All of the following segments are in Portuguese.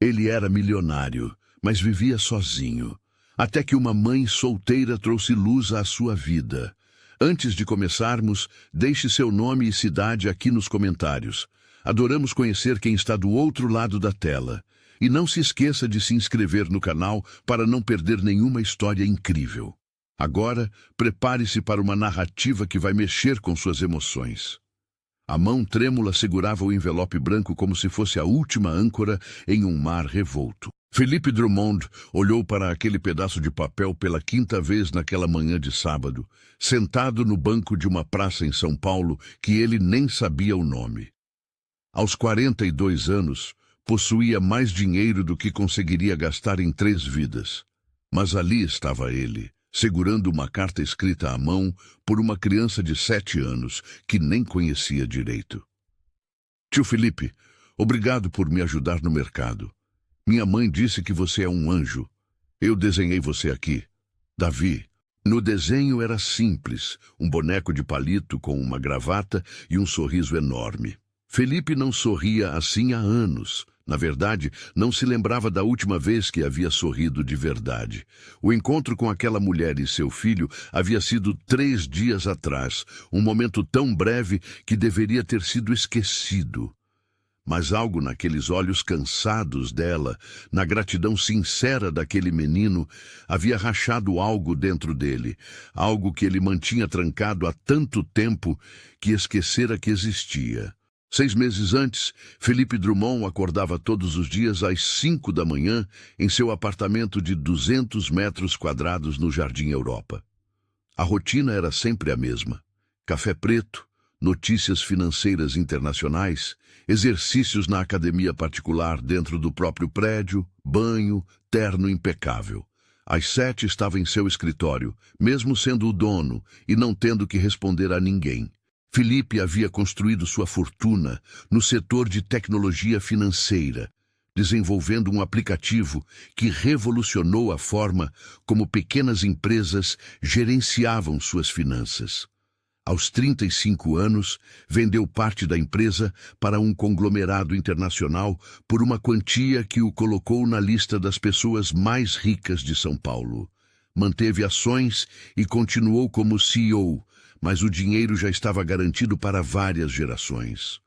Ele era milionário, mas vivia sozinho, até que uma mãe solteira trouxe luz à sua vida. Antes de começarmos, deixe seu nome e cidade aqui nos comentários. Adoramos conhecer quem está do outro lado da tela. E não se esqueça de se inscrever no canal para não perder nenhuma história incrível. Agora, prepare-se para uma narrativa que vai mexer com suas emoções. A mão trêmula segurava o envelope branco como se fosse a última âncora em um mar revolto. Philippe Drummond olhou para aquele pedaço de papel pela quinta vez naquela manhã de sábado, sentado no banco de uma praça em São Paulo que ele nem sabia o nome. Aos 42 anos, possuía mais dinheiro do que conseguiria gastar em 3 vidas. Mas ali estava ele, segurando uma carta escrita à mão por uma criança de 7 anos que nem conhecia direito. Tio Felipe, obrigado por me ajudar no mercado. Minha mãe disse que você é um anjo. Eu desenhei você aqui. Davi. No desenho era simples, um boneco de palito com uma gravata e um sorriso enorme. Felipe não sorria assim há anos. Na verdade, não se lembrava da última vez que havia sorrido de verdade. O encontro com aquela mulher e seu filho havia sido 3 dias atrás, um momento tão breve que deveria ter sido esquecido. Mas algo naqueles olhos cansados dela, na gratidão sincera daquele menino, havia rachado algo dentro dele, algo que ele mantinha trancado há tanto tempo que esquecera que existia. 6 meses antes, Philippe Drummond acordava todos os dias às 5 da manhã em seu apartamento de 200 metros quadrados no Jardim Europa. A rotina era sempre a mesma. Café preto, notícias financeiras internacionais, exercícios na academia particular dentro do próprio prédio, banho, terno impecável. Às 7 estava em seu escritório, mesmo sendo o dono e não tendo que responder a ninguém. Felipe havia construído sua fortuna no setor de tecnologia financeira, desenvolvendo um aplicativo que revolucionou a forma como pequenas empresas gerenciavam suas finanças. Aos 35 anos, vendeu parte da empresa para um conglomerado internacional por uma quantia que o colocou na lista das pessoas mais ricas de São Paulo. Manteve ações e continuou como CEO, mas o dinheiro já estava garantido para várias gerações.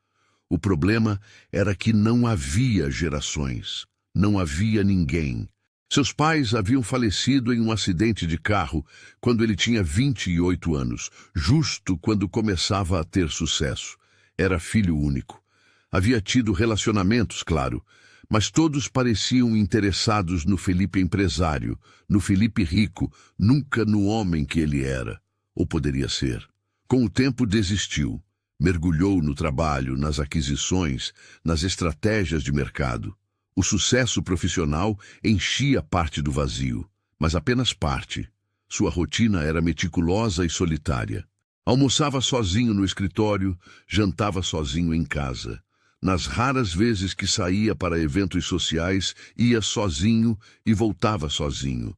O problema era que não havia gerações, não havia ninguém. Seus pais haviam falecido em um acidente de carro quando ele tinha 28 anos, justo quando começava a ter sucesso. Era filho único. Havia tido relacionamentos, claro, mas todos pareciam interessados no Felipe empresário, no Felipe rico, nunca no homem que ele era. Ou poderia ser. Com o tempo desistiu, mergulhou no trabalho, nas aquisições, nas estratégias de mercado. O sucesso profissional enchia parte do vazio, mas apenas parte. Sua rotina era meticulosa e solitária. Almoçava sozinho no escritório, jantava sozinho em casa. Nas raras vezes que saía para eventos sociais, ia sozinho e voltava sozinho.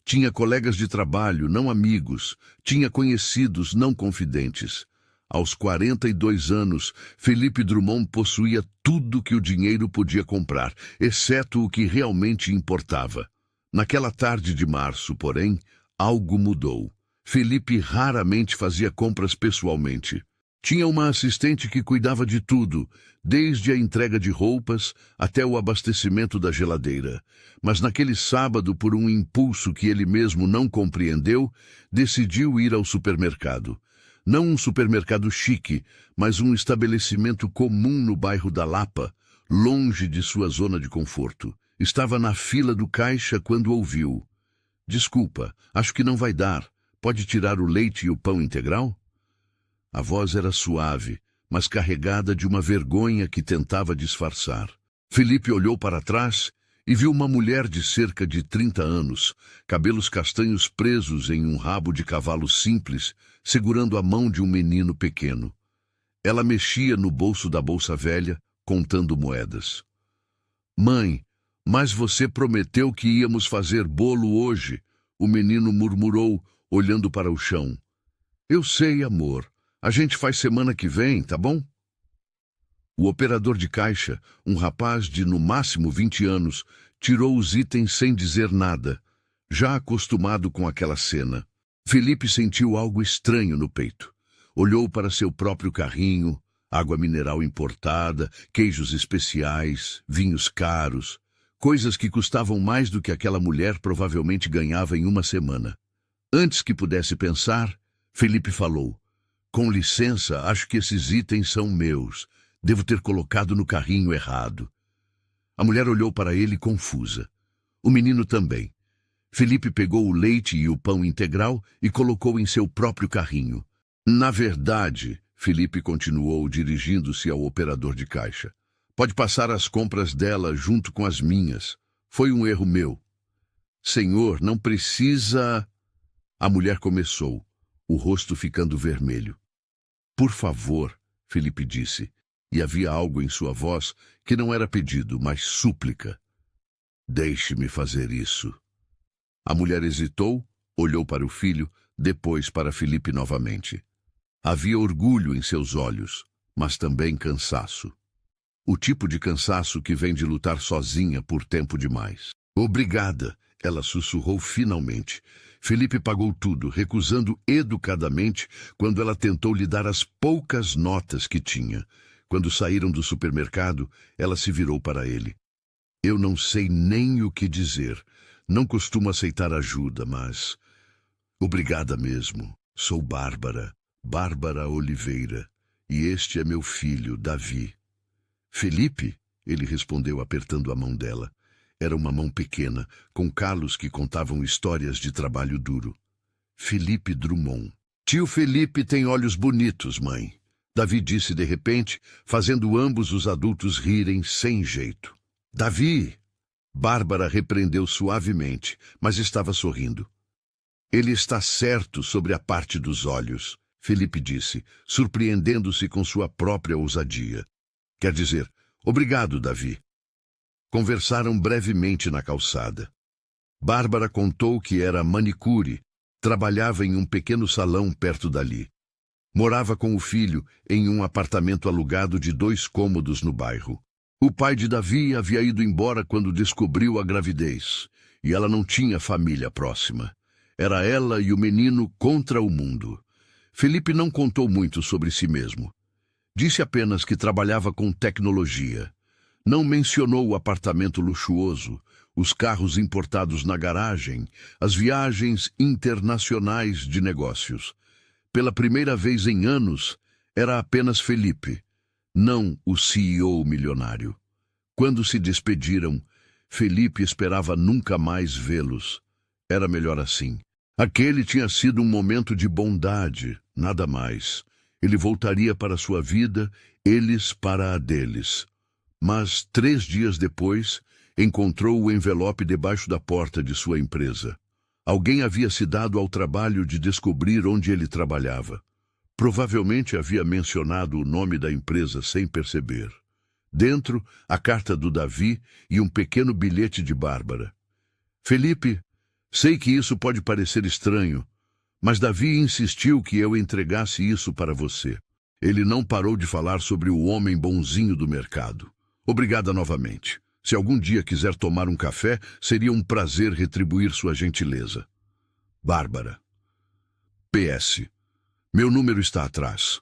Tinha colegas de trabalho, não amigos. Tinha conhecidos, não confidentes. Aos 42 anos, Philippe Drummond possuía tudo que o dinheiro podia comprar, exceto o que realmente importava. Naquela tarde de março, porém, algo mudou. Philippe raramente fazia compras pessoalmente. Tinha uma assistente que cuidava de tudo, desde a entrega de roupas até o abastecimento da geladeira. Mas naquele sábado, por um impulso que ele mesmo não compreendeu, decidiu ir ao supermercado. Não um supermercado chique, mas um estabelecimento comum no bairro da Lapa, longe de sua zona de conforto. Estava na fila do caixa quando ouviu: "Desculpa, acho que não vai dar. Pode tirar o leite e o pão integral?" A voz era suave, mas carregada de uma vergonha que tentava disfarçar. Felipe olhou para trás e viu uma mulher de cerca de 30 anos, cabelos castanhos presos em um rabo de cavalo simples, segurando a mão de um menino pequeno. Ela mexia no bolso da bolsa velha, contando moedas. "Mãe, mas você prometeu que íamos fazer bolo hoje", o menino murmurou, olhando para o chão. "Eu sei, amor. A gente faz semana que vem, tá bom?" O operador de caixa, um rapaz de no máximo 20 anos, tirou os itens sem dizer nada, já acostumado com aquela cena. Felipe sentiu algo estranho no peito. Olhou para seu próprio carrinho, água mineral importada, queijos especiais, vinhos caros, coisas que custavam mais do que aquela mulher provavelmente ganhava em uma semana. Antes que pudesse pensar, Felipe falou: "Com licença, acho que esses itens são meus. Devo ter colocado no carrinho errado." A mulher olhou para ele confusa. O menino também. Felipe pegou o leite e o pão integral e colocou em seu próprio carrinho. "Na verdade," Felipe continuou, dirigindo-se ao operador de caixa, "pode passar as compras dela junto com as minhas. Foi um erro meu." "Senhor, não precisa..." A mulher começou, o rosto ficando vermelho. "Por favor," Felipe disse, e havia algo em sua voz que não era pedido, mas súplica. "Deixe-me fazer isso." A mulher hesitou, olhou para o filho, depois para Felipe novamente. Havia orgulho em seus olhos, mas também cansaço. O tipo de cansaço que vem de lutar sozinha por tempo demais. "Obrigada," ela sussurrou finalmente. Felipe pagou tudo, recusando educadamente quando ela tentou lhe dar as poucas notas que tinha. Quando saíram do supermercado, ela se virou para ele. "Eu não sei nem o que dizer. Não costumo aceitar ajuda, mas... Obrigada mesmo. Sou Bárbara Oliveira, e este é meu filho, Davi." "Felipe?" ele respondeu apertando a mão dela. Era uma mão pequena, com calos que contavam histórias de trabalho duro. "Felipe Drummond." "Tio Felipe tem olhos bonitos, mãe," Davi disse de repente, fazendo ambos os adultos rirem sem jeito. "Davi!" Bárbara repreendeu suavemente, mas estava sorrindo. "Ele está certo sobre a parte dos olhos," Felipe disse, surpreendendo-se com sua própria ousadia. "Quer dizer, obrigado, Davi." Conversaram brevemente na calçada. Bárbara contou que era manicure, trabalhava em um pequeno salão perto dali. Morava com o filho em um apartamento alugado de 2 cômodos no bairro. O pai de Davi havia ido embora quando descobriu a gravidez, e ela não tinha família próxima. Era ela e o menino contra o mundo. Felipe não contou muito sobre si mesmo. Disse apenas que trabalhava com tecnologia. Não mencionou o apartamento luxuoso, os carros importados na garagem, as viagens internacionais de negócios. Pela primeira vez em anos, era apenas Felipe, não o CEO milionário. Quando se despediram, Felipe esperava nunca mais vê-los. Era melhor assim. Aquele tinha sido um momento de bondade, nada mais. Ele voltaria para sua vida, eles para a deles. Mas 3 dias depois, encontrou o envelope debaixo da porta de sua empresa. Alguém havia se dado ao trabalho de descobrir onde ele trabalhava. Provavelmente havia mencionado o nome da empresa sem perceber. Dentro, a carta do Davi e um pequeno bilhete de Bárbara. "Felipe, sei que isso pode parecer estranho, mas Davi insistiu que eu entregasse isso para você. Ele não parou de falar sobre o homem bonzinho do mercado. Obrigada novamente. Se algum dia quiser tomar um café, seria um prazer retribuir sua gentileza. Bárbara." "PS. Meu número está atrás."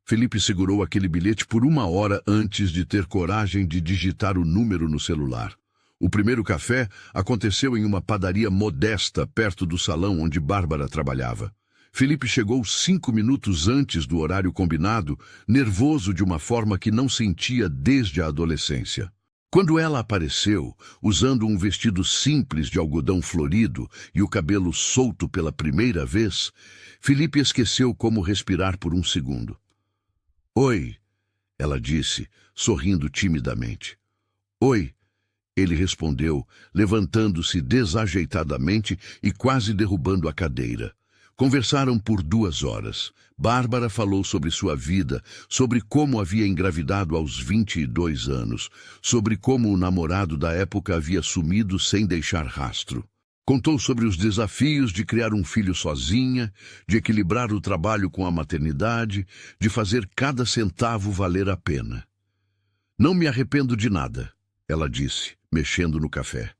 Felipe segurou aquele bilhete por 1 hora antes de ter coragem de digitar o número no celular. O primeiro café aconteceu em uma padaria modesta perto do salão onde Bárbara trabalhava. Felipe chegou 5 minutos antes do horário combinado, nervoso de uma forma que não sentia desde a adolescência. Quando ela apareceu, usando um vestido simples de algodão florido e o cabelo solto pela primeira vez, Felipe esqueceu como respirar por um segundo. "Oi," ela disse, sorrindo timidamente. "Oi," ele respondeu, levantando-se desajeitadamente e quase derrubando a cadeira. Conversaram por 2 horas. Bárbara falou sobre sua vida, sobre como havia engravidado aos 22 anos, sobre como o namorado da época havia sumido sem deixar rastro. Contou sobre os desafios de criar um filho sozinha, de equilibrar o trabalho com a maternidade, de fazer cada centavo valer a pena. Não me arrependo de nada, ela disse, mexendo no café.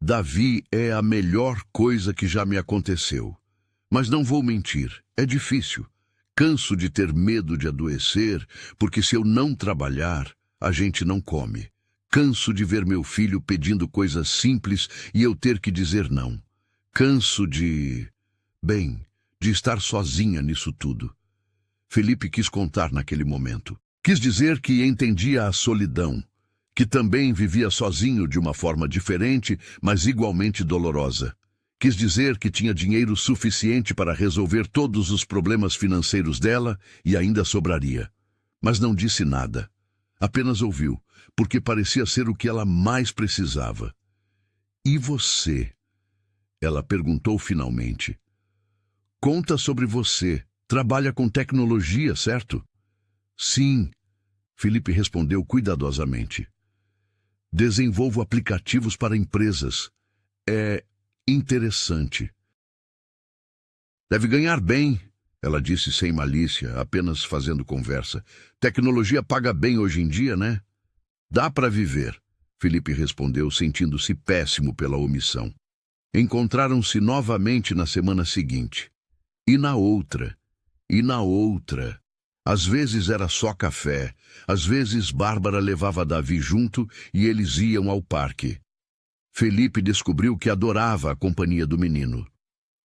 Davi é a melhor coisa que já me aconteceu. Mas não vou mentir, é difícil. Canso de ter medo de adoecer, porque se eu não trabalhar, a gente não come. Canso de ver meu filho pedindo coisas simples e eu ter que dizer não. Canso de estar sozinha nisso tudo. Felipe quis contar naquele momento. Quis dizer que entendia a solidão, que também vivia sozinho de uma forma diferente, mas igualmente dolorosa. Quis dizer que tinha dinheiro suficiente para resolver todos os problemas financeiros dela e ainda sobraria. Mas não disse nada. Apenas ouviu, porque parecia ser o que ela mais precisava. E você? Ela perguntou finalmente. Conta sobre você. Trabalha com tecnologia, certo? Sim, Felipe respondeu cuidadosamente. Desenvolvo aplicativos para empresas. É interessante. Deve ganhar bem, ela disse sem malícia, apenas fazendo conversa. Tecnologia paga bem hoje em dia, né? Dá para viver, Felipe respondeu, sentindo-se péssimo pela omissão. Encontraram-se novamente na semana seguinte. E na outra. Às vezes era só café, às vezes Bárbara levava Davi junto e eles iam ao parque. Felipe descobriu que adorava a companhia do menino.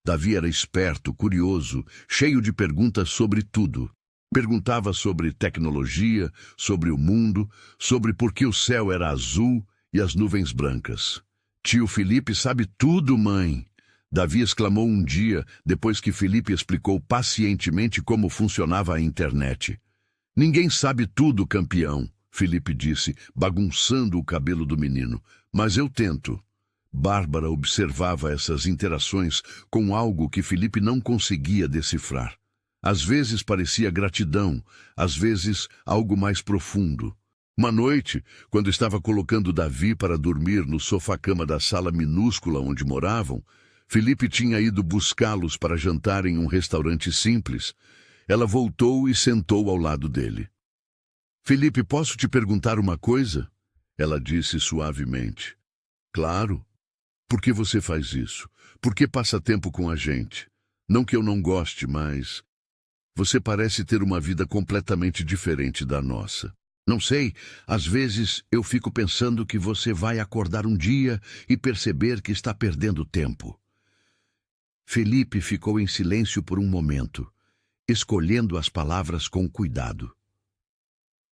Davi era esperto, curioso, cheio de perguntas sobre tudo. Perguntava sobre tecnologia, sobre o mundo, sobre por que o céu era azul e as nuvens brancas. Tio Felipe sabe tudo, mãe. Davi exclamou um dia, depois que Felipe explicou pacientemente como funcionava a internet. Ninguém sabe tudo, campeão, Felipe disse, bagunçando o cabelo do menino. Mas eu tento. Bárbara observava essas interações com algo que Felipe não conseguia decifrar. Às vezes parecia gratidão, às vezes algo mais profundo. Uma noite, quando estava colocando Davi para dormir no sofá-cama da sala minúscula onde moravam, Felipe tinha ido buscá-los para jantar em um restaurante simples. Ela voltou e sentou ao lado dele. Felipe, posso te perguntar uma coisa? Ela disse suavemente. Claro. Por que você faz isso? Por que passa tempo com a gente? Não que eu não goste, mas você parece ter uma vida completamente diferente da nossa. Não sei, às vezes eu fico pensando que você vai acordar um dia e perceber que está perdendo tempo. Felipe ficou em silêncio por um momento, escolhendo as palavras com cuidado.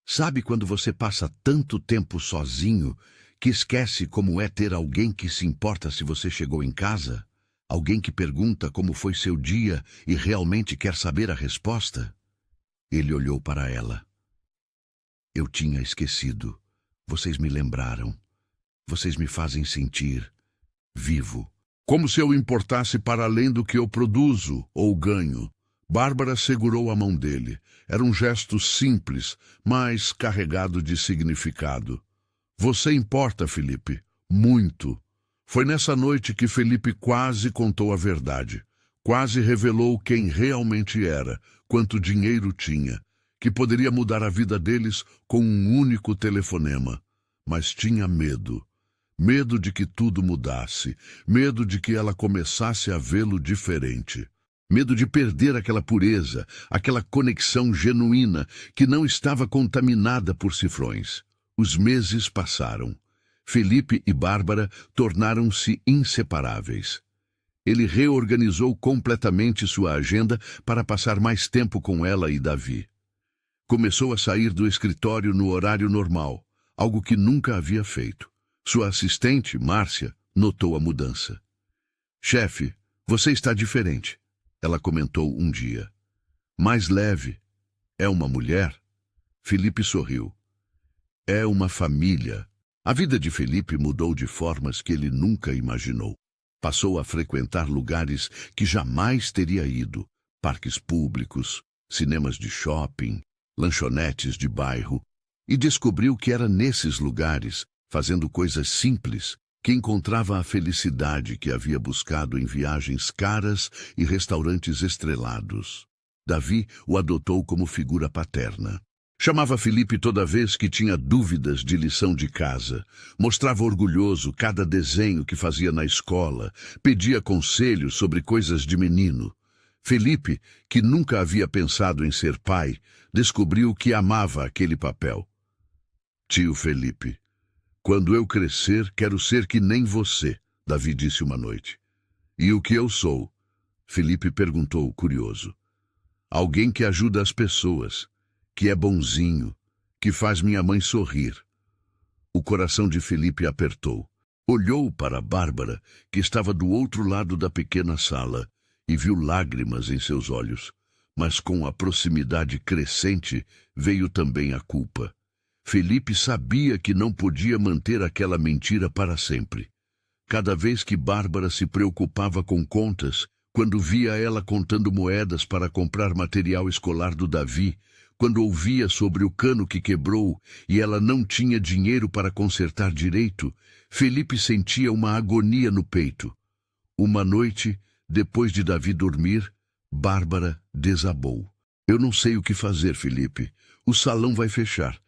Sabe quando você passa tanto tempo sozinho que esquece como é ter alguém que se importa se você chegou em casa? Alguém que pergunta como foi seu dia e realmente quer saber a resposta? Ele olhou para ela. Eu tinha esquecido. Vocês me lembraram. Vocês me fazem sentir vivo. Como se eu importasse para além do que eu produzo ou ganho. Bárbara segurou a mão dele. Era um gesto simples, mas carregado de significado. Você importa, Felipe. Muito. Foi nessa noite que Felipe quase contou a verdade. Quase revelou quem realmente era, quanto dinheiro tinha, que poderia mudar a vida deles com um único telefonema. Mas tinha medo. Medo de que tudo mudasse, medo de que ela começasse a vê-lo diferente. Medo de perder aquela pureza, aquela conexão genuína que não estava contaminada por cifrões. Os meses passaram. Felipe e Bárbara tornaram-se inseparáveis. Ele reorganizou completamente sua agenda para passar mais tempo com ela e Davi. Começou a sair do escritório no horário normal, algo que nunca havia feito. Sua assistente, Márcia, notou a mudança. Chefe, você está diferente, ela comentou um dia. Mais leve. É uma mulher? Felipe sorriu. É uma família. A vida de Felipe mudou de formas que ele nunca imaginou. Passou a frequentar lugares que jamais teria ido. Parques públicos, cinemas de shopping, lanchonetes de bairro. E descobriu que era nesses lugares, fazendo coisas simples, que encontrava a felicidade que havia buscado em viagens caras e restaurantes estrelados. Davi o adotou como figura paterna. Chamava Felipe toda vez que tinha dúvidas de lição de casa. Mostrava orgulhoso cada desenho que fazia na escola. Pedia conselhos sobre coisas de menino. Felipe, que nunca havia pensado em ser pai, descobriu que amava aquele papel. Tio Felipe, quando eu crescer, quero ser que nem você, Davi disse uma noite. E o que eu sou? Felipe perguntou, curioso. Alguém que ajuda as pessoas, que é bonzinho, que faz minha mãe sorrir. O coração de Felipe apertou. Olhou para Bárbara, que estava do outro lado da pequena sala, e viu lágrimas em seus olhos. Mas com a proximidade crescente veio também a culpa. Felipe sabia que não podia manter aquela mentira para sempre. Cada vez que Bárbara se preocupava com contas, quando via ela contando moedas para comprar material escolar do Davi, quando ouvia sobre o cano que quebrou e ela não tinha dinheiro para consertar direito, Felipe sentia uma agonia no peito. Uma noite, depois de Davi dormir, Bárbara desabou. Eu não sei o que fazer, Felipe. O salão vai fechar.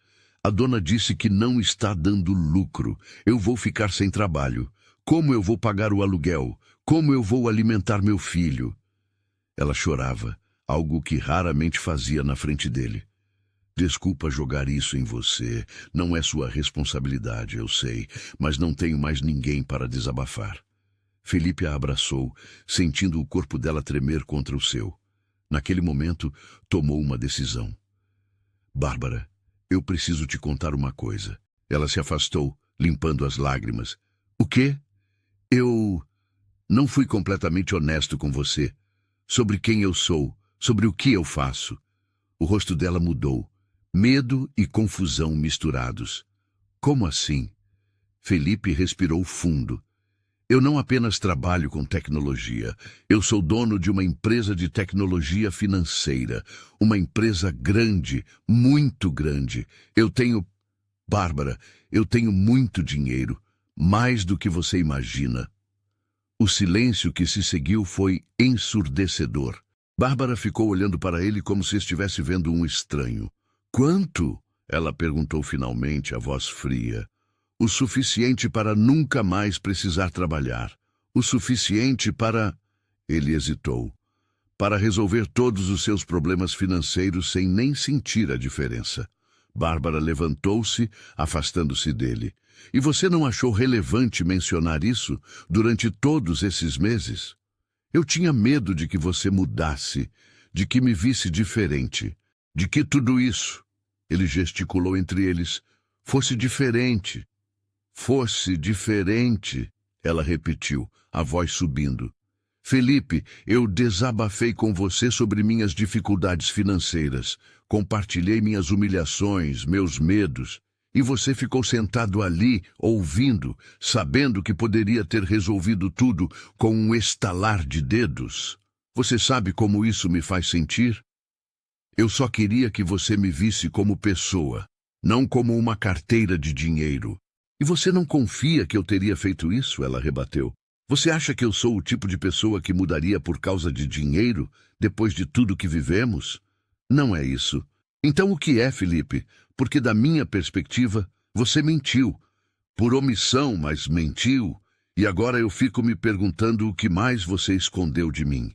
A dona disse que não está dando lucro. Eu vou ficar sem trabalho. Como eu vou pagar o aluguel? Como eu vou alimentar meu filho? Ela chorava, algo que raramente fazia na frente dele. Desculpa jogar isso em você. Não é sua responsabilidade, eu sei, mas não tenho mais ninguém para desabafar. Felipe a abraçou, sentindo o corpo dela tremer contra o seu. Naquele momento, tomou uma decisão. Bárbara, eu preciso te contar uma coisa. Ela se afastou, limpando as lágrimas. O quê? Eu não fui completamente honesto com você. Sobre quem eu sou, sobre o que eu faço. O rosto dela mudou. Medo e confusão misturados. Como assim? Felipe respirou fundo. Eu não apenas trabalho com tecnologia. Eu sou dono de uma empresa de tecnologia financeira. Uma empresa grande, muito grande. Bárbara, eu tenho muito dinheiro. Mais do que você imagina. O silêncio que se seguiu foi ensurdecedor. Bárbara ficou olhando para ele como se estivesse vendo um estranho. Quanto? Ela perguntou finalmente, a voz fria. O suficiente para nunca mais precisar trabalhar. O suficiente para... Ele hesitou. Para resolver todos os seus problemas financeiros sem nem sentir a diferença. Bárbara levantou-se, afastando-se dele. E você não achou relevante mencionar isso durante todos esses meses? Eu tinha medo de que você mudasse, de que me visse diferente, de que tudo isso, ele gesticulou entre eles, fosse diferente. Fosse diferente, ela repetiu, a voz subindo. Felipe, eu desabafei com você sobre minhas dificuldades financeiras, compartilhei minhas humilhações, meus medos, e você ficou sentado ali, ouvindo, sabendo que poderia ter resolvido tudo com um estalar de dedos. Você sabe como isso me faz sentir? Eu só queria que você me visse como pessoa, não como uma carteira de dinheiro. E você não confia que eu teria feito isso? Ela rebateu. Você acha que eu sou o tipo de pessoa que mudaria por causa de dinheiro, depois de tudo que vivemos? Não é isso. Então o que é, Felipe? Porque da minha perspectiva, você mentiu. Por omissão, mas mentiu. E agora eu fico me perguntando o que mais você escondeu de mim.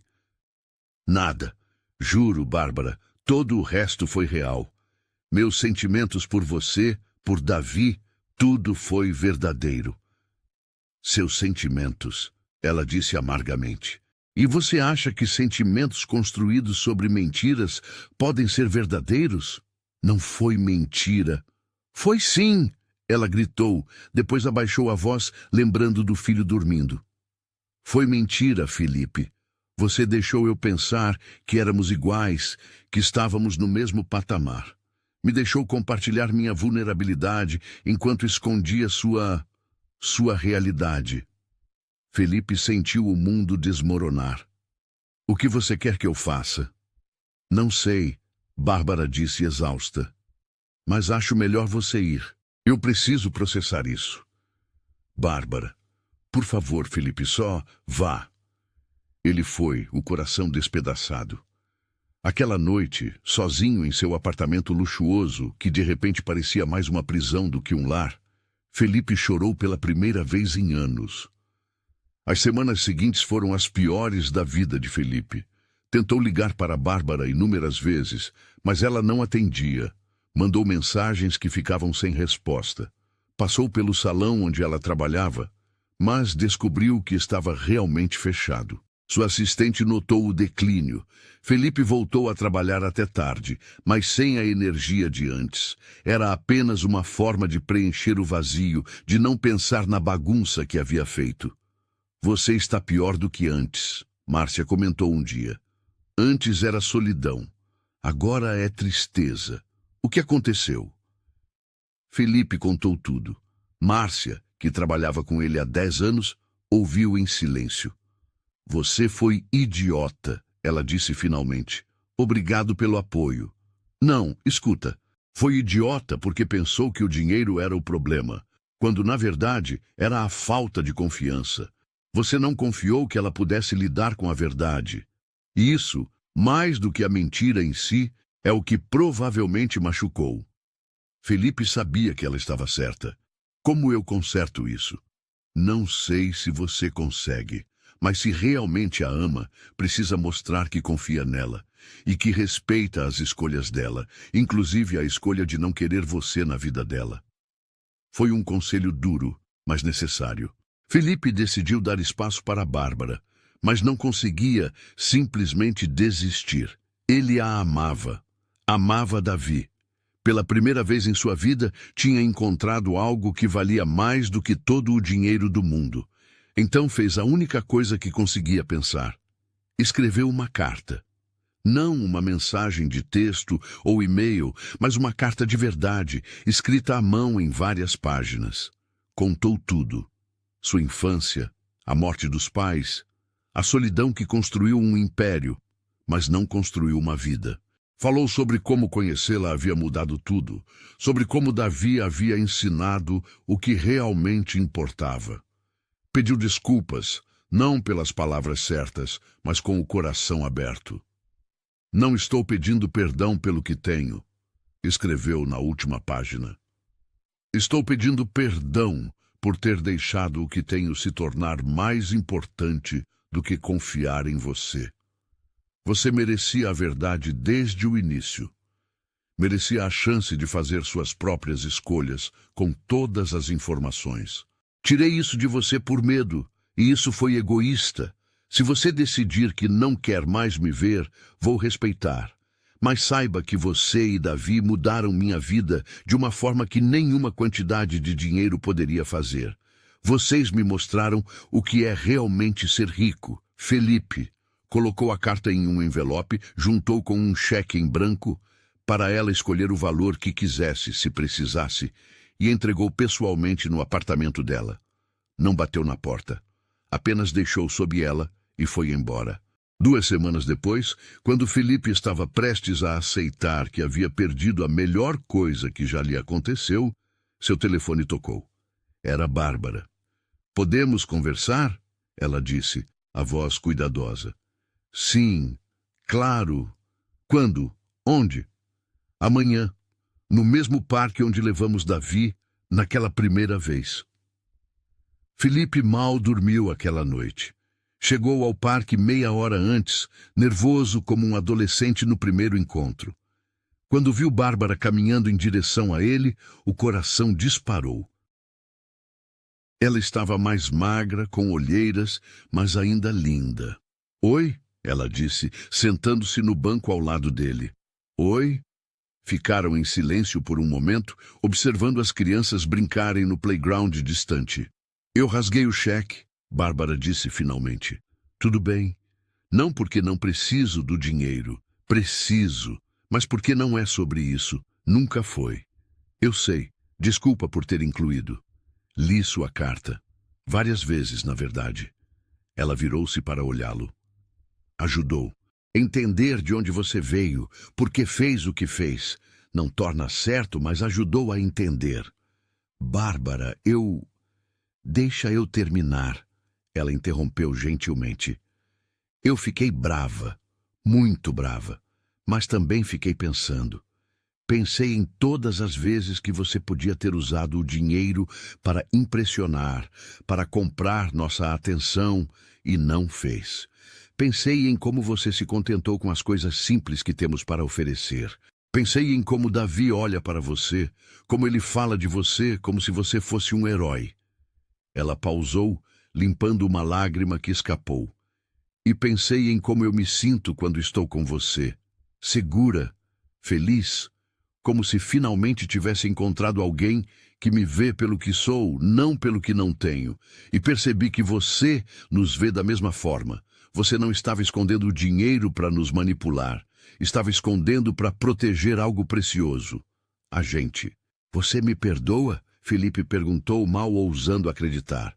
Nada. Juro, Bárbara, todo o resto foi real. Meus sentimentos por você, por Davi, tudo foi verdadeiro. Seus sentimentos, ela disse amargamente. E você acha que sentimentos construídos sobre mentiras podem ser verdadeiros? Não foi mentira. Foi sim, ela gritou, depois abaixou a voz, lembrando do filho dormindo. Foi mentira, Felipe. Você deixou eu pensar que éramos iguais, que estávamos no mesmo patamar. Me deixou compartilhar minha vulnerabilidade enquanto escondia sua realidade. Felipe sentiu o mundo desmoronar. O que você quer que eu faça? Não sei, Bárbara disse exausta. Mas acho melhor você ir. Eu preciso processar isso. Bárbara, por favor, Felipe, só vá. Ele foi, o coração despedaçado. Aquela noite, sozinho em seu apartamento luxuoso, que de repente parecia mais uma prisão do que um lar, Felipe chorou pela primeira vez em anos. As semanas seguintes foram as piores da vida de Felipe. Tentou ligar para Bárbara inúmeras vezes, mas ela não atendia. Mandou mensagens que ficavam sem resposta. Passou pelo salão onde ela trabalhava, mas descobriu que estava realmente fechado. Sua assistente notou o declínio. Felipe voltou a trabalhar até tarde, mas sem a energia de antes. Era apenas uma forma de preencher o vazio, de não pensar na bagunça que havia feito. Você está pior do que antes, Márcia comentou um dia. Antes era solidão, agora é tristeza. O que aconteceu? Felipe contou tudo. Márcia, que trabalhava com ele há 10 anos, ouviu em silêncio. Você foi idiota, ela disse finalmente. Obrigado pelo apoio. Não, escuta. Foi idiota porque pensou que o dinheiro era o problema, quando na verdade era a falta de confiança. Você não confiou que ela pudesse lidar com a verdade. E isso, mais do que a mentira em si, é o que provavelmente machucou. Felipe sabia que ela estava certa. Como eu conserto isso? Não sei se você consegue. Mas se realmente a ama, precisa mostrar que confia nela e que respeita as escolhas dela, inclusive a escolha de não querer você na vida dela. Foi um conselho duro, mas necessário. Felipe decidiu dar espaço para Bárbara, mas não conseguia simplesmente desistir. Ele a amava. Amava Davi. Pela primeira vez em sua vida, tinha encontrado algo que valia mais do que todo o dinheiro do mundo. Então fez a única coisa que conseguia pensar. Escreveu uma carta. Não uma mensagem de texto ou e-mail, mas uma carta de verdade, escrita à mão em várias páginas. Contou tudo. Sua infância, a morte dos pais, a solidão que construiu um império, mas não construiu uma vida. Falou sobre como conhecê-la havia mudado tudo, sobre como Davi havia ensinado o que realmente importava. Pediu desculpas, não pelas palavras certas, mas com o coração aberto. Não estou pedindo perdão pelo que tenho, escreveu na última página. Estou pedindo perdão por ter deixado o que tenho se tornar mais importante do que confiar em você. Você merecia a verdade desde o início. Merecia a chance de fazer suas próprias escolhas com todas as informações. Tirei isso de você por medo, e isso foi egoísta. Se você decidir que não quer mais me ver, vou respeitar. Mas saiba que você e Davi mudaram minha vida de uma forma que nenhuma quantidade de dinheiro poderia fazer. Vocês me mostraram o que é realmente ser rico. Felipe colocou a carta em um envelope, juntou com um cheque em branco, para ela escolher o valor que quisesse, se precisasse, e entregou pessoalmente no apartamento dela. Não bateu na porta. Apenas deixou sob ela e foi embora. 2 semanas depois, quando Felipe estava prestes a aceitar que havia perdido a melhor coisa que já lhe aconteceu, seu telefone tocou. Era Bárbara. Podemos conversar? Ela disse, a voz cuidadosa. Sim, claro. Quando? Onde? Amanhã, no mesmo parque onde levamos Davi, naquela primeira vez. Felipe mal dormiu aquela noite. Chegou ao parque meia hora antes, nervoso como um adolescente no primeiro encontro. Quando viu Bárbara caminhando em direção a ele, o coração disparou. Ela estava mais magra, com olheiras, mas ainda linda. Oi? Ela disse, sentando-se no banco ao lado dele. Oi? Ficaram em silêncio por um momento, observando as crianças brincarem no playground distante. Eu rasguei o cheque, Bárbara disse finalmente. Tudo bem. Não porque não preciso do dinheiro. Preciso. Mas porque não é sobre isso. Nunca foi. Eu sei. Desculpa por ter incluído. Li sua carta. Várias vezes, na verdade. Ela virou-se para olhá-lo. Ajudou. Entender de onde você veio, por que fez o que fez. Não torna certo, mas ajudou a entender. Bárbara, Deixa eu terminar. Ela interrompeu gentilmente. Eu fiquei brava, muito brava. Mas também fiquei pensando. Pensei em todas as vezes que você podia ter usado o dinheiro para impressionar, para comprar nossa atenção, e não fez. Pensei em como você se contentou com as coisas simples que temos para oferecer. Pensei em como Davi olha para você, como ele fala de você como se você fosse um herói. Ela pausou, limpando uma lágrima que escapou. E pensei em como eu me sinto quando estou com você, segura, feliz, como se finalmente tivesse encontrado alguém que me vê pelo que sou, não pelo que não tenho. E percebi que você nos vê da mesma forma. Você não estava escondendo o dinheiro para nos manipular. Estava escondendo para proteger algo precioso. A gente. Você me perdoa? Felipe perguntou, mal ousando acreditar.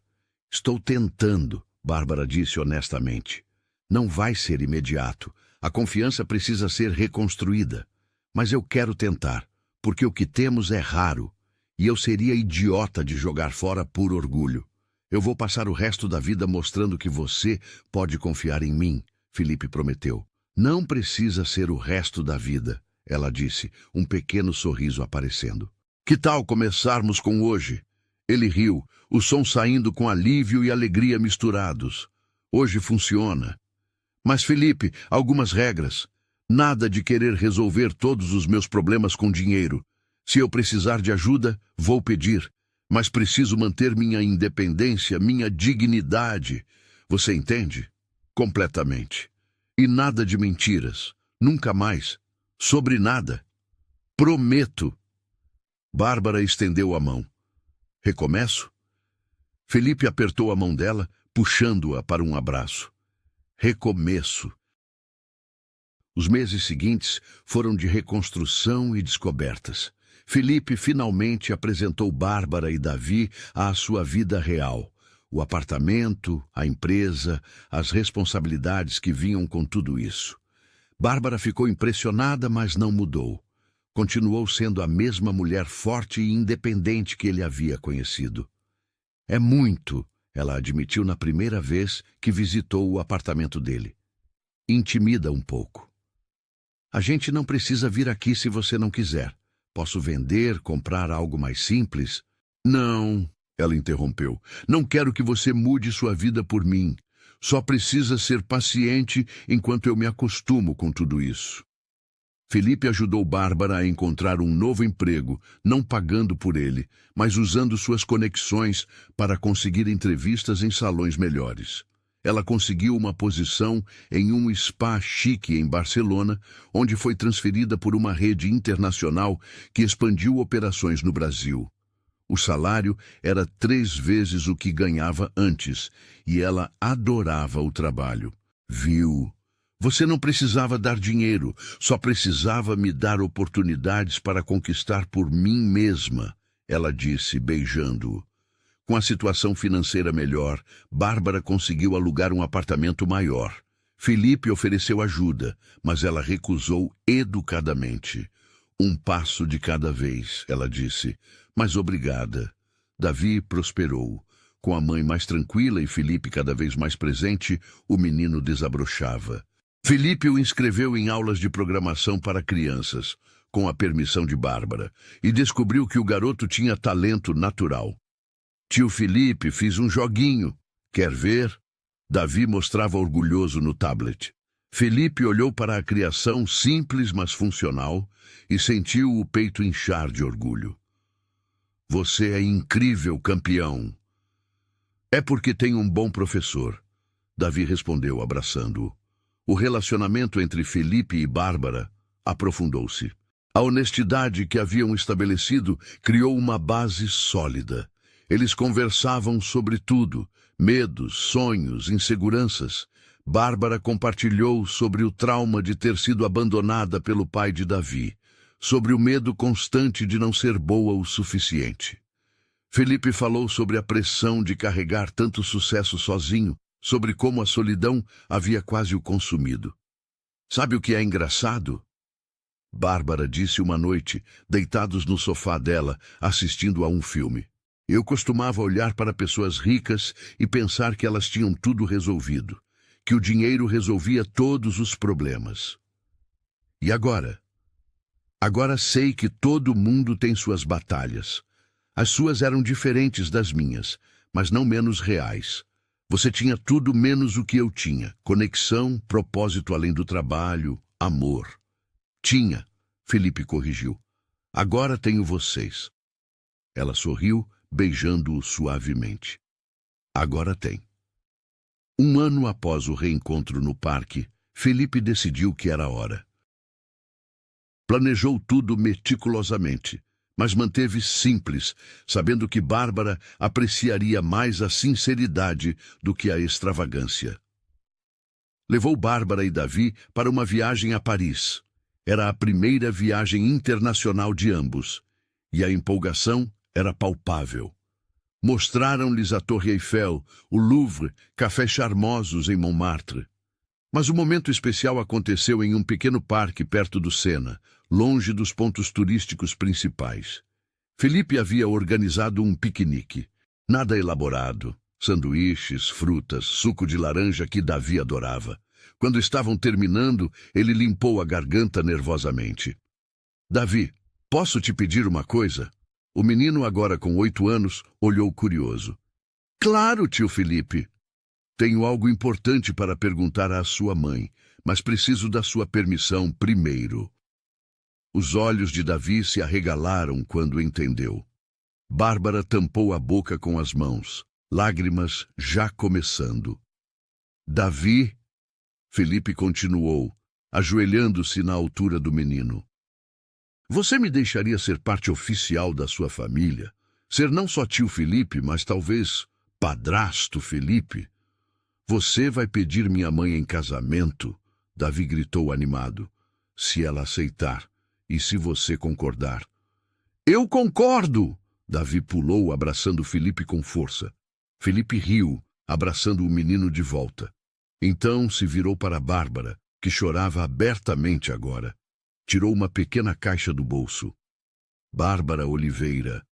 Estou tentando, Bárbara disse honestamente. Não vai ser imediato. A confiança precisa ser reconstruída. Mas eu quero tentar, porque o que temos é raro, e eu seria idiota de jogar fora por orgulho. Eu vou passar o resto da vida mostrando que você pode confiar em mim, Felipe prometeu. Não precisa ser o resto da vida, ela disse, um pequeno sorriso aparecendo. Que tal começarmos com hoje? Ele riu, o som saindo com alívio e alegria misturados. Hoje funciona. Mas, Felipe, algumas regras. Nada de querer resolver todos os meus problemas com dinheiro. Se eu precisar de ajuda, vou pedir. Mas preciso manter minha independência, minha dignidade. Você entende? Completamente. E nada de mentiras. Nunca mais. Sobre nada. Prometo. Bárbara estendeu a mão. Recomeço? Felipe apertou a mão dela, puxando-a para um abraço. Recomeço. Os meses seguintes foram de reconstrução e descobertas. Felipe finalmente apresentou Bárbara e Davi à sua vida real. O apartamento, a empresa, as responsabilidades que vinham com tudo isso. Bárbara ficou impressionada, mas não mudou. Continuou sendo a mesma mulher forte e independente que ele havia conhecido. É muito, ela admitiu na primeira vez que visitou o apartamento dele. Intimida um pouco. A gente não precisa vir aqui se você não quiser. Posso vender, comprar algo mais simples? Não, ela interrompeu. Não quero que você mude sua vida por mim. Só precisa ser paciente enquanto eu me acostumo com tudo isso. Felipe ajudou Bárbara a encontrar um novo emprego, não pagando por ele, mas usando suas conexões para conseguir entrevistas em salões melhores. Ela conseguiu uma posição em um spa chique em Barcelona, onde foi transferida por uma rede internacional que expandiu operações no Brasil. O salário era 3 vezes o que ganhava antes, e ela adorava o trabalho. Viu? Você não precisava dar dinheiro, só precisava me dar oportunidades para conquistar por mim mesma, ela disse, beijando-o. Com a situação financeira melhor, Bárbara conseguiu alugar um apartamento maior. Felipe ofereceu ajuda, mas ela recusou educadamente. Um passo de cada vez, ela disse, mas obrigada. Davi prosperou. Com a mãe mais tranquila e Felipe cada vez mais presente, o menino desabrochava. Felipe o inscreveu em aulas de programação para crianças, com a permissão de Bárbara, e descobriu que o garoto tinha talento natural. Tio Felipe, fiz um joguinho. Quer ver? Davi mostrava orgulhoso no tablet. Felipe olhou para a criação simples, mas funcional, e sentiu o peito inchar de orgulho. Você é incrível, campeão. É porque tem um bom professor. Davi respondeu, abraçando-o. O relacionamento entre Felipe e Bárbara aprofundou-se. A honestidade que haviam estabelecido criou uma base sólida. Eles conversavam sobre tudo, medos, sonhos, inseguranças. Bárbara compartilhou sobre o trauma de ter sido abandonada pelo pai de Davi, sobre o medo constante de não ser boa o suficiente. Felipe falou sobre a pressão de carregar tanto sucesso sozinho, sobre como a solidão havia quase o consumido. Sabe o que é engraçado? Bárbara disse uma noite, deitados no sofá dela, assistindo a um filme. Eu costumava olhar para pessoas ricas e pensar que elas tinham tudo resolvido, que o dinheiro resolvia todos os problemas. E agora? Agora sei que todo mundo tem suas batalhas. As suas eram diferentes das minhas, mas não menos reais. Você tinha tudo menos o que eu tinha. Conexão, propósito além do trabalho, amor. Tinha, Felipe corrigiu. Agora tenho vocês. Ela sorriu, beijando-o suavemente. Agora tem. Um ano após o reencontro no parque, Felipe decidiu que era hora. Planejou tudo meticulosamente, mas manteve simples, sabendo que Bárbara apreciaria mais a sinceridade do que a extravagância. Levou Bárbara e Davi para uma viagem a Paris. Era a primeira viagem internacional de ambos, e a empolgação era palpável. Mostraram-lhes a Torre Eiffel, o Louvre, cafés charmosos em Montmartre. Mas o momento especial aconteceu em um pequeno parque perto do Sena, longe dos pontos turísticos principais. Felipe havia organizado um piquenique. Nada elaborado. Sanduíches, frutas, suco de laranja que Davi adorava. Quando estavam terminando, ele limpou a garganta nervosamente. Davi, posso te pedir uma coisa? O menino, agora com 8 anos, olhou curioso. Claro, tio Felipe. Tenho algo importante para perguntar à sua mãe, mas preciso da sua permissão primeiro. Os olhos de Davi se arregalaram quando entendeu. Bárbara tampou a boca com as mãos, lágrimas já começando. Davi, Felipe continuou, ajoelhando-se na altura do menino. Você me deixaria ser parte oficial da sua família? Ser não só tio Felipe, mas talvez padrasto Felipe? Você vai pedir minha mãe em casamento? Davi gritou animado. Se ela aceitar, e se você concordar. Eu concordo! Davi pulou, abraçando Felipe com força. Felipe riu, abraçando o menino de volta. Então se virou para Bárbara, que chorava abertamente agora. Tirou uma pequena caixa do bolso. Bárbara Oliveira,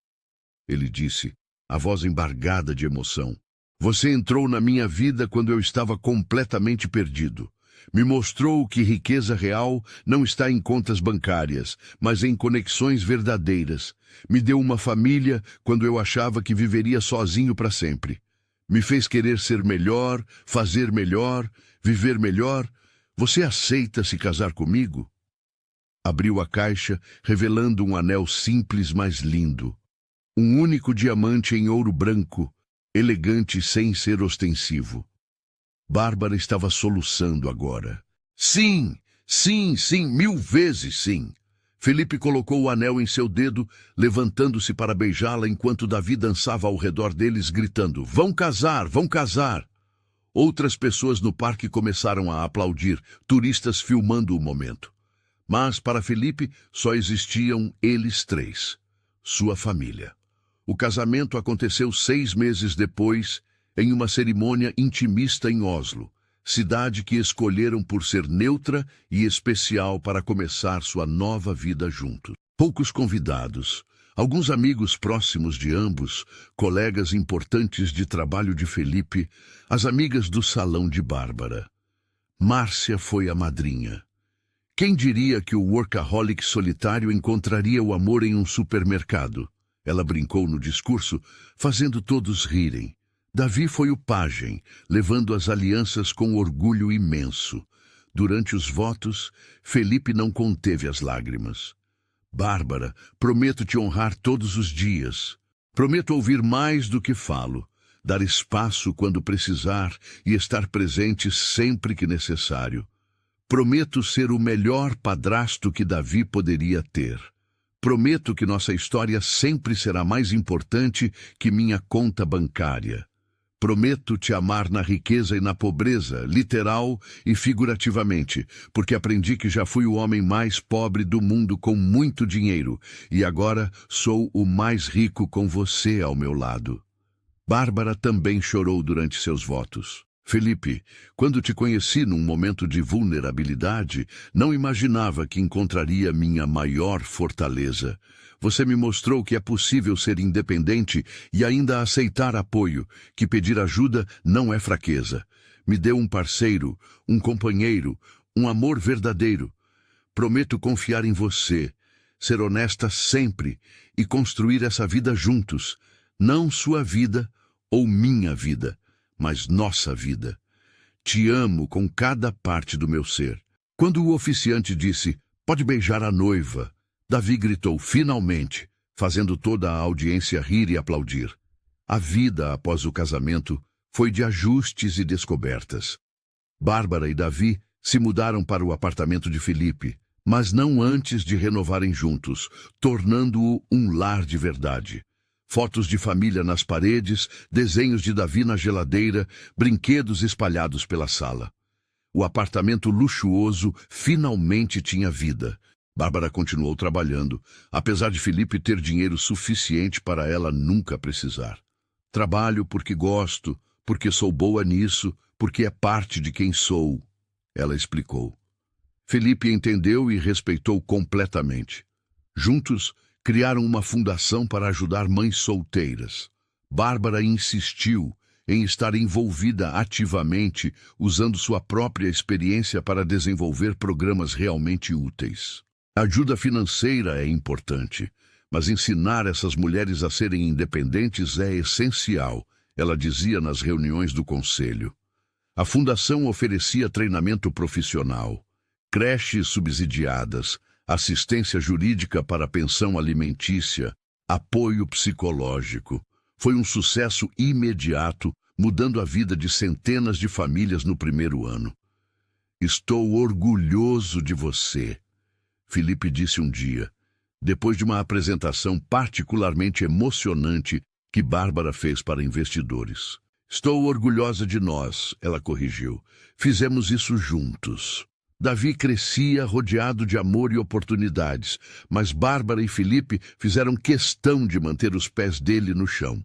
ele disse, a voz embargada de emoção. Você entrou na minha vida quando eu estava completamente perdido. Me mostrou que riqueza real não está em contas bancárias, mas em conexões verdadeiras. Me deu uma família quando eu achava que viveria sozinho para sempre. Me fez querer ser melhor, fazer melhor, viver melhor. Você aceita se casar comigo? Abriu a caixa, revelando um anel simples, mas lindo. Um único diamante em ouro branco, elegante sem ser ostensivo. Bárbara estava soluçando agora. Sim, sim, sim, 1000 vezes sim. Felipe colocou o anel em seu dedo, levantando-se para beijá-la enquanto Davi dançava ao redor deles, gritando, vão casar, vão casar. Outras pessoas no parque começaram a aplaudir, turistas filmando o momento. Mas, para Felipe, só existiam eles três, sua família. O casamento aconteceu 6 meses depois, em uma cerimônia intimista em Oslo, cidade que escolheram por ser neutra e especial para começar sua nova vida juntos. Poucos convidados, alguns amigos próximos de ambos, colegas importantes de trabalho de Felipe, as amigas do salão de Bárbara. Márcia foi a madrinha. Quem diria que o workaholic solitário encontraria o amor em um supermercado? Ela brincou no discurso, fazendo todos rirem. Davi foi o pajem, levando as alianças com orgulho imenso. Durante os votos, Felipe não conteve as lágrimas. Bárbara, prometo te honrar todos os dias. Prometo ouvir mais do que falo, dar espaço quando precisar e estar presente sempre que necessário. Prometo ser o melhor padrasto que Davi poderia ter. Prometo que nossa história sempre será mais importante que minha conta bancária. Prometo te amar na riqueza e na pobreza, literal e figurativamente, porque aprendi que já fui o homem mais pobre do mundo com muito dinheiro, e agora sou o mais rico com você ao meu lado. Bárbara também chorou durante seus votos. Felipe, quando te conheci num momento de vulnerabilidade, não imaginava que encontraria minha maior fortaleza. Você me mostrou que é possível ser independente e ainda aceitar apoio, que pedir ajuda não é fraqueza. Me deu um parceiro, um companheiro, um amor verdadeiro. Prometo confiar em você, ser honesta sempre e construir essa vida juntos. Não sua vida ou minha vida, mas nossa vida. Te amo com cada parte do meu ser. Quando o oficiante disse, pode beijar a noiva, Davi gritou, finalmente, fazendo toda a audiência rir e aplaudir. A vida após o casamento foi de ajustes e descobertas. Bárbara e Davi se mudaram para o apartamento de Felipe, mas não antes de renovarem juntos, tornando-o um lar de verdade. Fotos de família nas paredes, desenhos de Davi na geladeira, brinquedos espalhados pela sala. O apartamento luxuoso finalmente tinha vida. Bárbara continuou trabalhando, apesar de Felipe ter dinheiro suficiente para ela nunca precisar. Trabalho porque gosto, porque sou boa nisso, porque é parte de quem sou, ela explicou. Felipe entendeu e respeitou completamente. Juntos, criaram uma fundação para ajudar mães solteiras. Bárbara insistiu em estar envolvida ativamente, usando sua própria experiência para desenvolver programas realmente úteis. A ajuda financeira é importante, mas ensinar essas mulheres a serem independentes é essencial, ela dizia nas reuniões do conselho. A fundação oferecia treinamento profissional, creches subsidiadas, assistência jurídica para pensão alimentícia, apoio psicológico. Foi um sucesso imediato, mudando a vida de centenas de famílias no primeiro ano. Estou orgulhoso de você, Felipe disse um dia, depois de uma apresentação particularmente emocionante que Bárbara fez para investidores. Estou orgulhosa de nós, ela corrigiu. Fizemos isso juntos. Davi crescia rodeado de amor e oportunidades, mas Bárbara e Felipe fizeram questão de manter os pés dele no chão.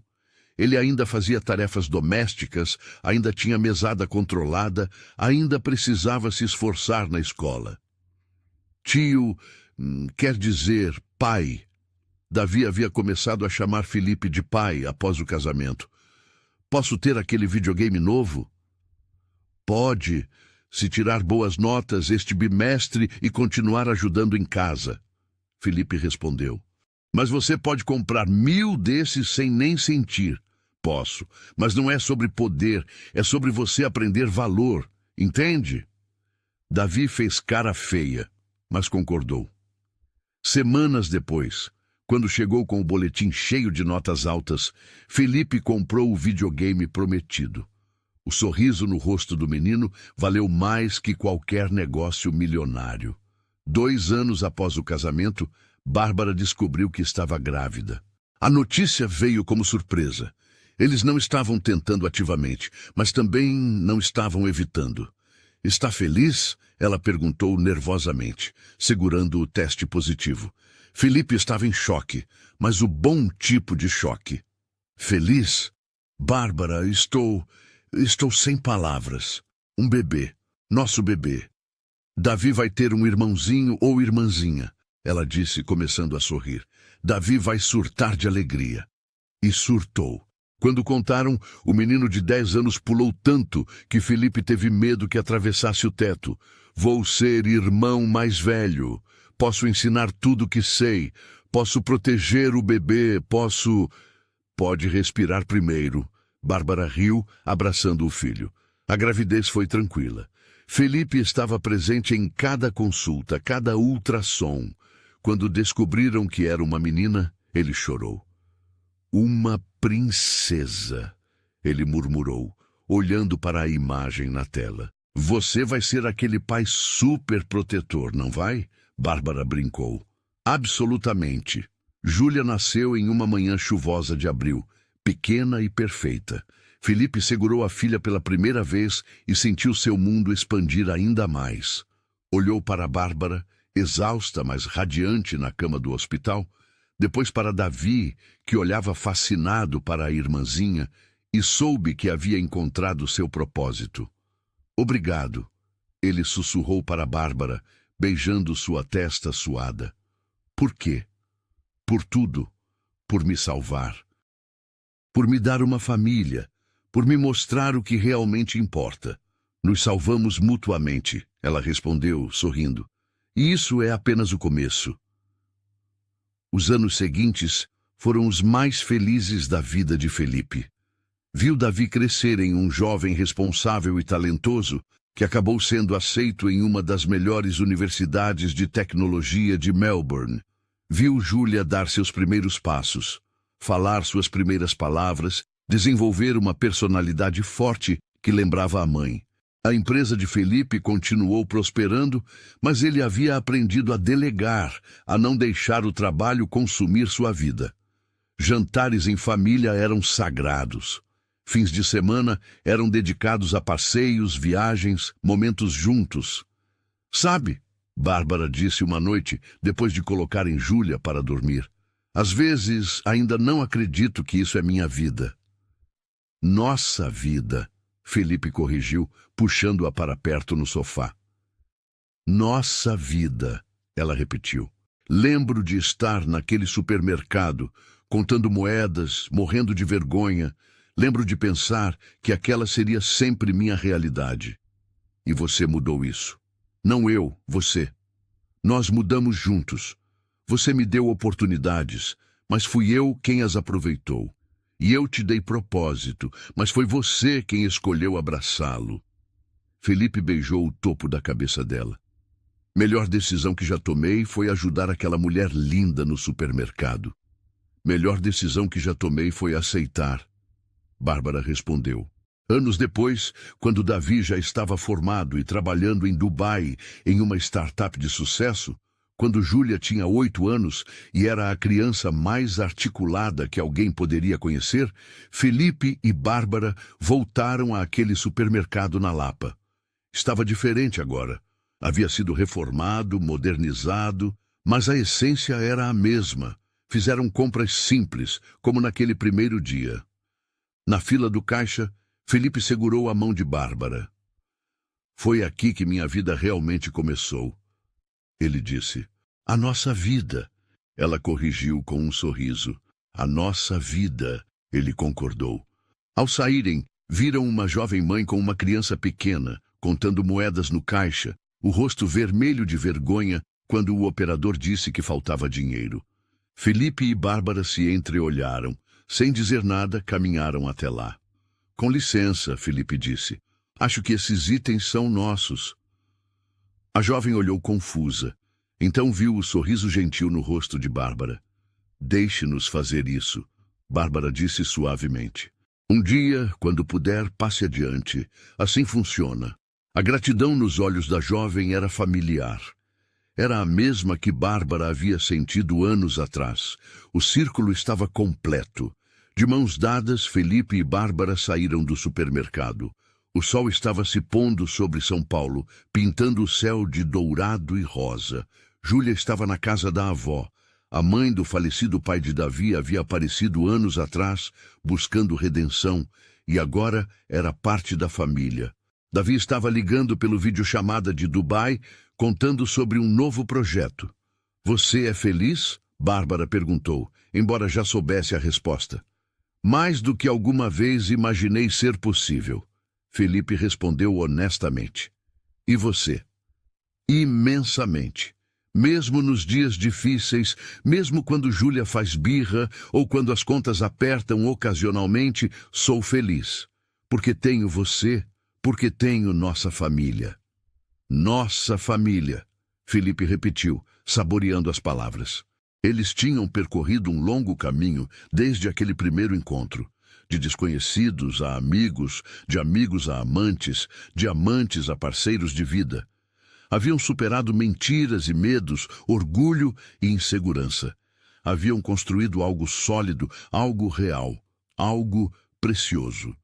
Ele ainda fazia tarefas domésticas, ainda tinha mesada controlada, ainda precisava se esforçar na escola. Tio, quer dizer pai. Davi havia começado a chamar Felipe de pai após o casamento. Posso ter aquele videogame novo? Pode, se tirar boas notas este bimestre e continuar ajudando em casa. Felipe respondeu. Mas você pode comprar 1000 desses sem nem sentir. Posso, mas não é sobre poder, é sobre você aprender valor, entende? Davi fez cara feia, mas concordou. Semanas depois, quando chegou com o boletim cheio de notas altas, Felipe comprou o videogame prometido. O sorriso no rosto do menino valeu mais que qualquer negócio milionário. 2 anos após o casamento, Bárbara descobriu que estava grávida. A notícia veio como surpresa. Eles não estavam tentando ativamente, mas também não estavam evitando. Está feliz? Ela perguntou nervosamente, segurando o teste positivo. Felipe estava em choque, mas o bom tipo de choque. Feliz? Bárbara, estou sem palavras. Um bebê, nosso bebê. Davi vai ter um irmãozinho ou irmãzinha, ela disse, começando a sorrir. Davi vai surtar de alegria. E surtou. Quando contaram, o menino de 10 anos pulou tanto que Felipe teve medo que atravessasse o teto. Vou ser irmão mais velho. Posso ensinar tudo o que sei. Posso proteger o bebê. Pode respirar primeiro. Bárbara riu, abraçando o filho. A gravidez foi tranquila. Felipe estava presente em cada consulta, cada ultrassom. Quando descobriram que era uma menina, ele chorou. Uma princesa, ele murmurou, olhando para a imagem na tela. Você vai ser aquele pai super protetor, não vai? Bárbara brincou. Absolutamente. Júlia nasceu em uma manhã chuvosa de abril, pequena e perfeita. Felipe segurou a filha pela primeira vez e sentiu seu mundo expandir ainda mais. Olhou para Bárbara, exausta, mas radiante na cama do hospital, depois para Davi, que olhava fascinado para a irmãzinha, e soube que havia encontrado seu propósito. Obrigado, ele sussurrou para Bárbara, beijando sua testa suada. Por quê? Por tudo. Por me salvar. Por me dar uma família. Por me mostrar o que realmente importa. Nos salvamos mutuamente, ela respondeu, sorrindo. E isso é apenas o começo. Os anos seguintes foram os mais felizes da vida de Felipe. Viu Davi crescer em um jovem responsável e talentoso que acabou sendo aceito em uma das melhores universidades de tecnologia de Melbourne. Viu Júlia dar seus primeiros passos, falar suas primeiras palavras, desenvolver uma personalidade forte que lembrava a mãe. A empresa de Felipe continuou prosperando, mas ele havia aprendido a delegar, a não deixar o trabalho consumir sua vida. Jantares em família eram sagrados. Fins de semana eram dedicados a passeios, viagens, momentos juntos. Sabe, Bárbara disse uma noite, depois de colocarem Júlia para dormir, às vezes ainda não acredito que isso é minha vida. Nossa vida, Felipe corrigiu, puxando-a para perto no sofá. Nossa vida, ela repetiu. Lembro de estar naquele supermercado, contando moedas, morrendo de vergonha. Lembro de pensar que aquela seria sempre minha realidade. E você mudou isso. Não eu, você. Nós mudamos juntos. Você me deu oportunidades, mas fui eu quem as aproveitou. E eu te dei propósito, mas foi você quem escolheu abraçá-lo. Felipe beijou o topo da cabeça dela. Melhor decisão que já tomei foi ajudar aquela mulher linda no supermercado. Melhor decisão que já tomei foi aceitar. Bárbara respondeu. Anos depois, quando Davi já estava formado e trabalhando em Dubai, em uma startup de sucesso, quando Júlia tinha 8 anos e era a criança mais articulada que alguém poderia conhecer, Felipe e Bárbara voltaram àquele supermercado na Lapa. Estava diferente agora. Havia sido reformado, modernizado, mas a essência era a mesma. Fizeram compras simples, como naquele primeiro dia. Na fila do caixa, Felipe segurou a mão de Bárbara. Foi aqui que minha vida realmente começou, ele disse. A nossa vida, ela corrigiu com um sorriso. A nossa vida, ele concordou. Ao saírem, viram uma jovem mãe com uma criança pequena, contando moedas no caixa, o rosto vermelho de vergonha quando o operador disse que faltava dinheiro. Felipe e Bárbara se entreolharam. Sem dizer nada, caminharam até lá. Com licença, Felipe disse. Acho que esses itens são nossos. A jovem olhou confusa. Então viu o sorriso gentil no rosto de Bárbara. Deixe-nos fazer isso, Bárbara disse suavemente. Um dia, quando puder, passe adiante. Assim funciona. A gratidão nos olhos da jovem era familiar. Era a mesma que Bárbara havia sentido anos atrás. O círculo estava completo. De mãos dadas, Felipe e Bárbara saíram do supermercado. O sol estava se pondo sobre São Paulo, pintando o céu de dourado e rosa. Júlia estava na casa da avó. A mãe do falecido pai de Davi havia aparecido anos atrás, buscando redenção, e agora era parte da família. Davi estava ligando pelo videochamada de Dubai, contando sobre um novo projeto. Você é feliz? Bárbara perguntou, embora já soubesse a resposta. Mais do que alguma vez imaginei ser possível. Felipe respondeu honestamente. E você? Imensamente. Mesmo nos dias difíceis, mesmo quando Júlia faz birra ou quando as contas apertam ocasionalmente, sou feliz. Porque tenho você, porque tenho nossa família. Nossa família, Felipe repetiu, saboreando as palavras. Eles tinham percorrido um longo caminho desde aquele primeiro encontro. De desconhecidos a amigos, de amigos a amantes, de amantes a parceiros de vida. Haviam superado mentiras e medos, orgulho e insegurança. Haviam construído algo sólido, algo real, algo precioso.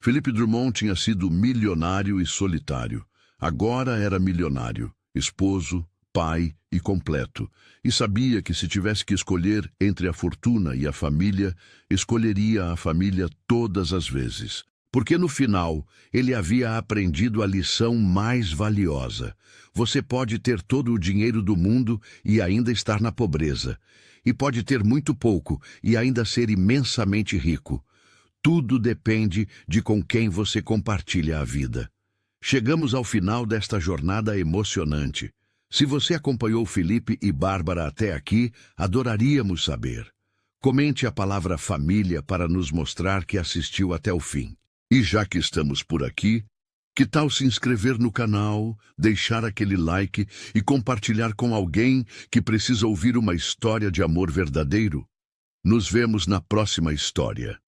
Felipe Drummond tinha sido milionário e solitário. Agora era milionário, esposo, pai e completo. E sabia que se tivesse que escolher entre a fortuna e a família, escolheria a família todas as vezes. Porque no final, ele havia aprendido a lição mais valiosa. Você pode ter todo o dinheiro do mundo e ainda estar na pobreza. E pode ter muito pouco e ainda ser imensamente rico. Tudo depende de com quem você compartilha a vida. Chegamos ao final desta jornada emocionante. Se você acompanhou Felipe e Bárbara até aqui, adoraríamos saber. Comente a palavra família para nos mostrar que assistiu até o fim. E já que estamos por aqui, que tal se inscrever no canal, deixar aquele like e compartilhar com alguém que precisa ouvir uma história de amor verdadeiro? Nos vemos na próxima história.